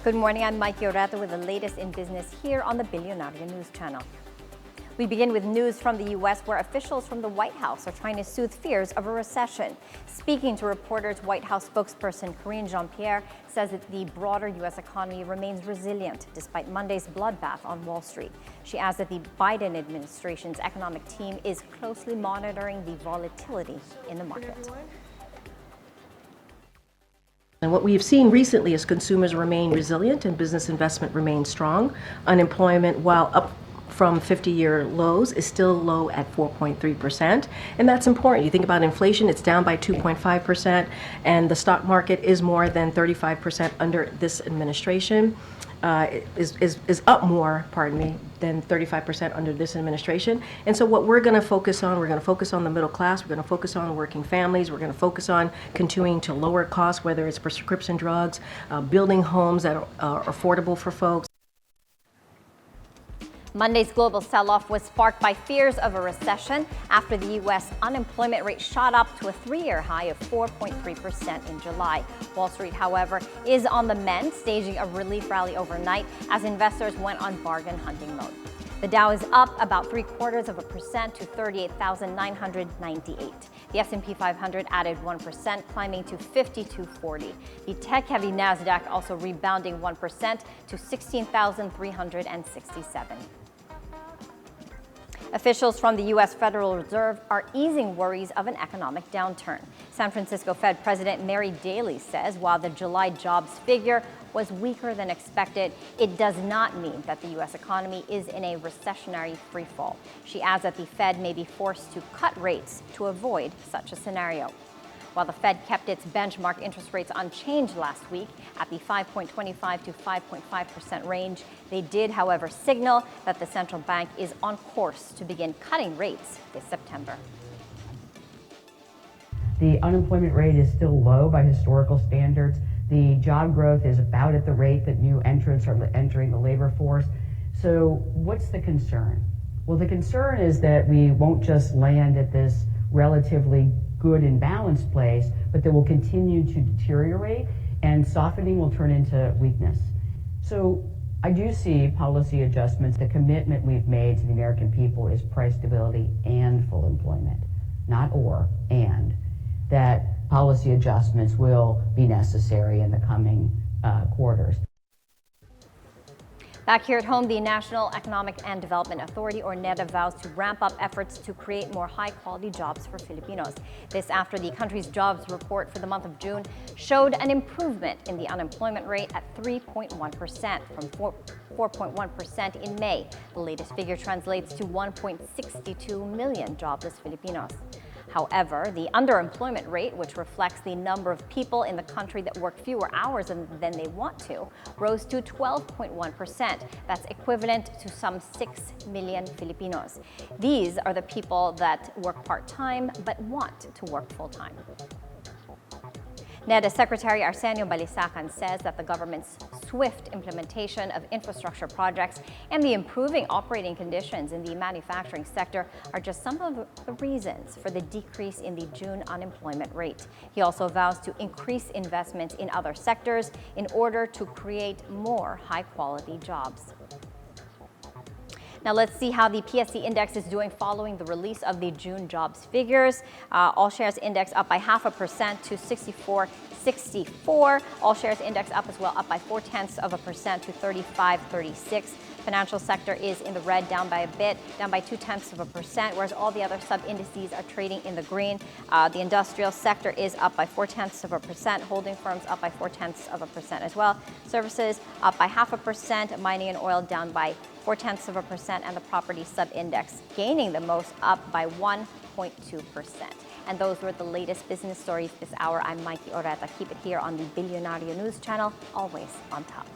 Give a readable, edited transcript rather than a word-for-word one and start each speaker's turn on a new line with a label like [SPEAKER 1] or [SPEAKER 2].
[SPEAKER 1] Good morning, I'm Maiki Oreta with the latest in business here on the Bilyonaryo News Channel. We begin with news from the U.S. where officials from the White House are trying to soothe fears of a recession. Speaking to reporters, White House spokesperson Karine Jean-Pierre says that the broader U.S. economy remains resilient despite Monday's bloodbath on Wall Street. She adds that the Biden administration's economic team is closely monitoring the volatility in the market.
[SPEAKER 2] And what we've seen recently is consumers remain resilient and business investment remains strong. Unemployment, while up from 50-year lows, is still low at 4.3%. And that's important. You think about inflation, it's down by 2.5%, and the stock market is more than 35% under this administration. Is up more, than 35% under this administration. And so what we're going to focus on the middle class, we're going to focus on working families, we're going to focus on continuing to lower costs, whether it's prescription drugs, building homes that are affordable for folks.
[SPEAKER 1] Monday's global sell-off was sparked by fears of a recession after the U.S. unemployment rate shot up to a three-year high of 4.3% in July. Wall Street, however, is on the mend, staging a relief rally overnight as investors went on bargain hunting mode. The Dow is up about 0.75% to 38,998. The S&P 500 added 1%, climbing to 5240. The tech-heavy Nasdaq also rebounding 1% to 16,367. Officials from the U.S. Federal Reserve are easing worries of an economic downturn. San Francisco Fed President Mary Daly says while the July jobs figure was weaker than expected, it does not mean that the U.S. economy is in a recessionary freefall. She adds that the Fed may be forced to cut rates to avoid such a scenario. While the Fed kept its benchmark interest rates unchanged last week at the 5.25 to 5.5% range, they did, however, signal that the central bank is on course to begin cutting rates this September.
[SPEAKER 3] The unemployment rate is still low by historical standards. The job growth is about at the rate that new entrants are entering the labor force. So what's the concern? Well, the concern is that we won't just land at this relatively good and balanced place, but that will continue to deteriorate and softening will turn into weakness. So I do see policy adjustments. The commitment we've made to the American people is price stability and full employment, not or, and. That policy adjustments will be necessary in the coming quarters.
[SPEAKER 1] Back here at home, the National Economic and Development Authority, or Neda, vows to ramp up efforts to create more high-quality jobs for Filipinos. This after the country's jobs report for the month of June showed an improvement in the unemployment rate at 3.1% from 4.1% in May. The latest figure translates to 1.62 million jobless Filipinos. However, the underemployment rate, which reflects the number of people in the country that work fewer hours than they want to, rose to 12.1%. That's equivalent to some 6 million Filipinos. These are the people that work part-time but want to work full-time. Neda Secretary Arsenio Balisacan says that the government's swift implementation of infrastructure projects and the improving operating conditions in the manufacturing sector are just some of the reasons for the decrease in the June unemployment rate. He also vows to increase investments in other sectors in order to create more high-quality jobs. Now let's see how the PSE index is doing following the release of the June jobs figures. All shares index up by 0.5% to 64.64. All shares index up as well, up by 0.4% to 35.36. Financial sector is in the red, down by a bit, down by 0.2%, whereas all the other sub-indices are trading in the green. The industrial sector is up by 0.4%, holding firms up by 0.4% as well. Services up by 0.5%, mining and oil down by 0.4%, and the property sub-index gaining the most, up by 1.2%. And those were the latest business stories this hour. I'm Maiki Oreta. Keep it here on the Bilyonaryo News Channel, always on top.